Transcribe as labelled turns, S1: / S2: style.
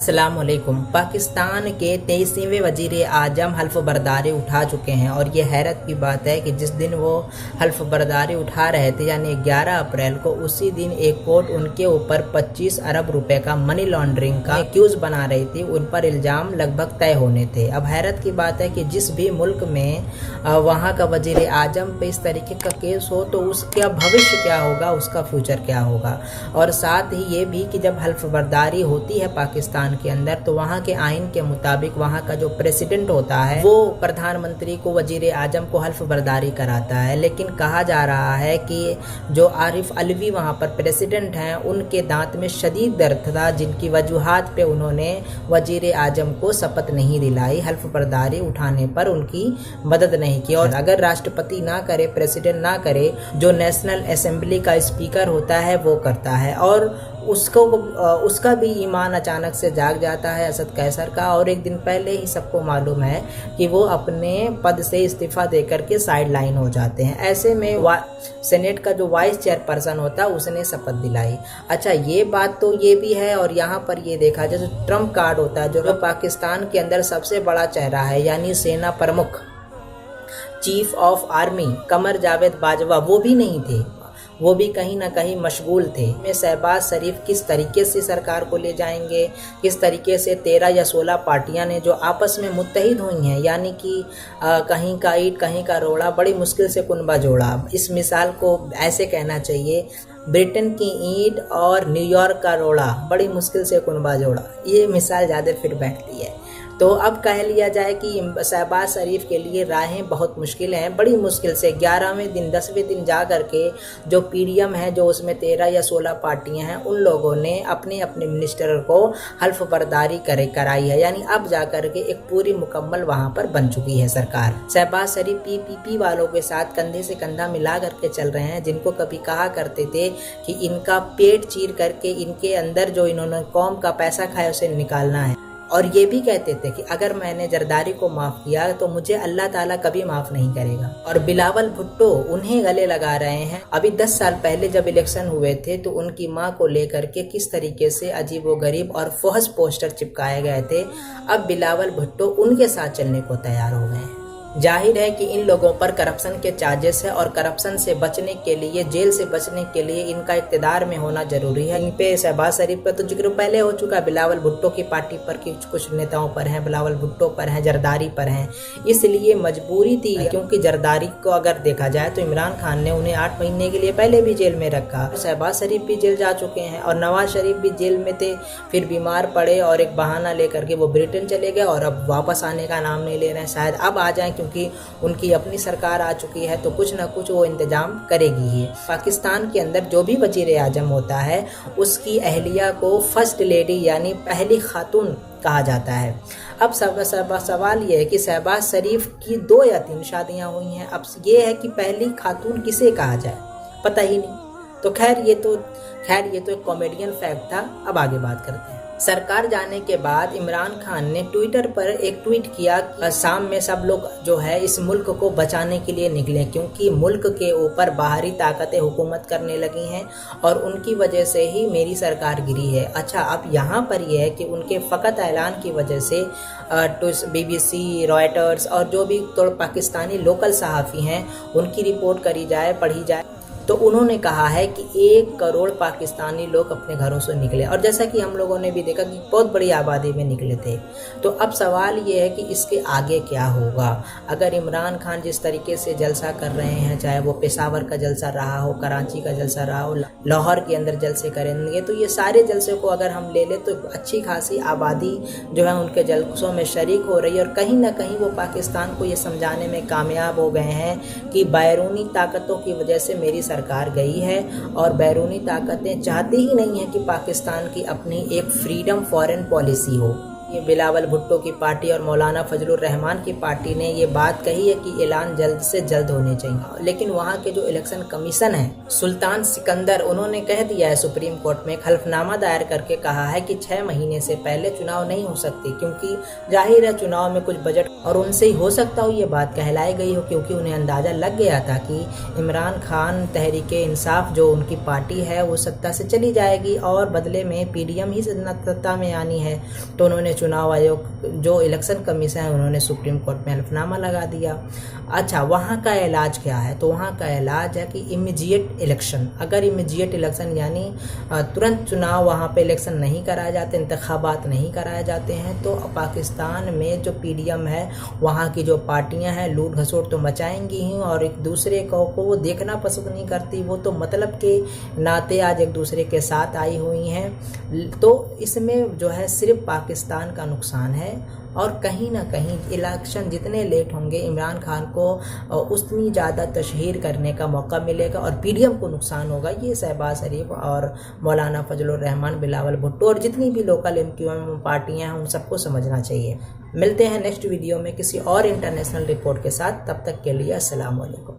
S1: अस्सलाम वालेकुम। पाकिस्तान के 23वें वजीर आजम हल्फ बर्दारी उठा चुके हैं और ये हैरत की बात है कि जिस दिन वो हल्फ बर्दारी उठा रहे थे यानी 11 अप्रैल को, उसी दिन एक कोर्ट उनके ऊपर 25 अरब रुपए का मनी लॉन्ड्रिंग का एक्यूज बना रही थी। उन पर इल्ज़ाम लगभग तय होने थे। अब हैरत की बात है कि जिस भी मुल्क में वहाँ का वजीर आजम पे इस तरीके का केस हो तो उसका भविष्य क्या होगा, उसका फ्यूचर क्या होगा। और साथ ही ये भी कि जब हल्फ बर्दारी होती है पाकिस्तान के अंदर तो वहाँ के आइन के मुताबिक वहाँ का जो प्रेसिडेंट होता है वो प्रधानमंत्री को, वजीर आजम को हल्फ बर्दारी कराता है। लेकिन कहा जा रहा है कि जो आरिफ अलवी वहाँ पर प्रेसिडेंट हैं उनके दांत में शदीद दर्द था, जिनकी वजूहात पे उन्होंने वजीर आजम को शपथ नहीं दिलाई, हल्फ बर्दारी उठाने पर उनकी मदद नहीं की। और अगर राष्ट्रपति ना करे, प्रेसिडेंट ना करे, जो नेशनल असेंबली का स्पीकर होता है वो करता है। और उसका भी ईमान अचानक से जाग जाता है असद कैसर का, और एक दिन पहले ही सबको मालूम है कि वो अपने पद से इस्तीफा देकर के साइड लाइन हो जाते हैं। ऐसे में सेनेट का जो वाइस चेयरपर्सन होता है उसने शपथ दिलाई। अच्छा, ये बात तो ये भी है। और यहाँ पर ये देखा जैसे ट्रम्प कार्ड होता है, जो पाकिस्तान के अंदर सबसे बड़ा चेहरा है यानी सेना प्रमुख, chief of army Qamar Javed Bajwa, वो भी नहीं थे, वो भी कहीं ना कहीं मशगूल थे। में शहबाज शरीफ किस तरीके से सरकार को ले जाएंगे, किस तरीके से 13 या 16 पार्टियां ने जो आपस में मुत्तहिद हुई हैं, यानी कि कहीं का ईंट कहीं का रोड़ा, बड़ी मुश्किल से कुनबा जोड़ा। इस मिसाल को ऐसे कहना चाहिए, ब्रिटेन की ईंट और न्यूयॉर्क का रोड़ा, बड़ी मुश्किल से कुनबा जोड़ा। ये मिसाल ज़्यादा फिट बैठती है। तो अब कह लिया जाए कि शहबाज शरीफ के लिए राहें बहुत मुश्किल हैं, बड़ी मुश्किल से 11वें दिन 10वें दिन जा करके जो पीडीएम है, जो उसमें 13 या 16 पार्टियां हैं, उन लोगों ने अपने अपने मिनिस्टर को हल्फ बर्दारी कराई है। यानी अब जा करके एक पूरी मुकम्मल वहां पर बन चुकी है सरकार। शहबाज शरीफ पीपीपी वालों के साथ कंधे से कंधा मिला करके चल रहे हैं, जिनको कभी कहा करते थे कि इनका पेट चीर करके इनके अंदर जो इन्होंने कौम का पैसा खाया उसे निकालना है। और ये भी कहते थे कि अगर मैंने जरदारी को माफ़ किया तो मुझे अल्लाह ताला कभी माफ़ नहीं करेगा। और बिलावल भुट्टो उन्हें गले लगा रहे हैं। अभी 10 साल पहले जब इलेक्शन हुए थे तो उनकी मां को लेकर के किस तरीके से अजीबोगरीब और फौहश पोस्टर चिपकाए गए थे, अब बिलावल भुट्टो उनके साथ चलने को तैयार हो गए हैं। जाहिर है कि इन लोगों पर करप्शन के चार्जेस है और करप्शन से बचने के लिए, जेल से बचने के लिए इनका इक़्तिदार में होना जरूरी है। इन पे शहबाज शरीफ पर तो जिक्र पहले हो चुका है, बिलावल भुट्टो की पार्टी पर कुछ नेताओं पर हैं, बिलावल भुट्टो पर हैं, जरदारी पर हैं। इसलिए मजबूरी थी, क्योंकि जरदारी को अगर देखा जाए तो इमरान खान ने उन्हें 8 महीने के लिए पहले भी जेल में रखा। शहबाज शरीफ भी जेल जा चुके हैं और नवाज शरीफ भी जेल में थे, फिर बीमार पड़े और एक बहाना लेकर के वो ब्रिटेन चले गए और अब वापस आने का नाम नहीं ले रहे हैं। शायद अब आ जाएं, क्योंकि उनकी अपनी सरकार आ चुकी है तो कुछ ना कुछ वो इंतजाम करेगी ही। पाकिस्तान के अंदर जो भी वजीर आजम होता है उसकी अहलिया को फर्स्ट लेडी यानी पहली खातून कहा जाता है। अब सवाल ये है कि शहबाज शरीफ की 2 या 3 शादियां हुई हैं। अब ये है कि पहली खातून किसे कहा जाए, पता ही नहीं। तो खैर ये तो एक कॉमेडियन फैक्ट था। अब आगे बात करते हैं। सरकार जाने के बाद इमरान खान ने ट्विटर पर एक ट्वीट किया कि शाम में सब लोग जो है इस मुल्क को बचाने के लिए निकले, क्योंकि मुल्क के ऊपर बाहरी ताकतें हुकूमत करने लगी हैं और उनकी वजह से ही मेरी सरकार गिरी है। अच्छा, अब यहाँ पर यह है कि उनके फ़कत ऐलान की वजह से BBC, रॉयटर्स और जो भी तो पाकिस्तानी लोकल सहाफ़ी हैं उनकी रिपोर्ट करी जाए, पढ़ी जाए, तो उन्होंने कहा है कि 1 करोड़ पाकिस्तानी लोग अपने घरों से निकले। और जैसा कि हम लोगों ने भी देखा कि बहुत बड़ी आबादी में निकले थे। तो अब सवाल ये है कि इसके आगे क्या होगा। अगर इमरान खान जिस तरीके से जलसा कर रहे हैं, चाहे वो पेशावर का जलसा रहा हो, कराची का जलसा रहा हो, लाहौर के अंदर जलसे करेंगे, तो ये सारे जलसे को अगर हम ले लें तो अच्छी खासी आबादी जो है उनके जलसों में शरीक हो रही है। और कहीं ना कहीं वो पाकिस्तान को ये समझाने में कामयाब हो गए हैं कि बैरूनी ताकतों की वजह से मेरी सरकार गई है और बैरूनी ताकतें चाहती ही नहीं है कि पाकिस्तान की अपनी एक फ्रीडम फॉरेन पॉलिसी हो। ये बिलावल भुट्टो की पार्टी और मौलाना फजलुर रहमान की पार्टी ने ये बात कही है कि ऐलान जल्द से जल्द होने चाहिए, लेकिन वहाँ के जो इलेक्शन कमीशन है सुल्तान सिकंदर, उन्होंने कह दिया है सुप्रीम कोर्ट में एक हल्फनामा दायर करके कहा है कि 6 महीने से पहले चुनाव नहीं हो सकते, क्योंकि जाहिर है चुनाव में कुछ बजट और उनसे ही हो सकता हो ये बात कहलाई गई हो, क्योंकि उन्हें अंदाज़ा लग गया था कि इमरान खान तहरीक इंसाफ जो उनकी पार्टी है वो सत्ता से चली जाएगी और बदले में पीडीएम ही सत्ता में आनी है। तो उन्होंने चुनाव आयोग जो इलेक्शन कमीशन है उन्होंने सुप्रीम कोर्ट में हल्फनामा लगा दिया। अच्छा, वहाँ का इलाज क्या है? तो वहाँ का इलाज है कि इमीडिएट इलेक्शन, अगर इमीडिएट इलेक्शन यानी तुरंत चुनाव वहाँ पे इलेक्शन नहीं कराए जाते, इंतखाबात नहीं कराए जाते हैं, तो पाकिस्तान में जो पीडीएम है वहाँ की जो पार्टियां हैं लूट घसोट तो मचाएंगी ही और एक दूसरे को वो देखना पसंद नहीं करती, वो तो मतलब के नाते आज एक दूसरे के साथ आई हुई हैं। तो इसमें जो है सिर्फ पाकिस्तान का नुकसान है और कहीं ना कहीं इलेक्शन जितने लेट होंगे इमरान खान को उतनी ज़्यादा तशहीर करने का मौका मिलेगा और पीडीएम को नुकसान होगा। ये शहबाज शरीफ और मौलाना फजलुर रहमान, बिलावल भुट्टो और जितनी भी लोकल एमक्यूएम पार्टियां हैं उन सबको समझना चाहिए। मिलते हैं नेक्स्ट वीडियो में किसी और इंटरनेशनल रिपोर्ट के साथ, तब तक के लिए अस्सलाम वालेकुम।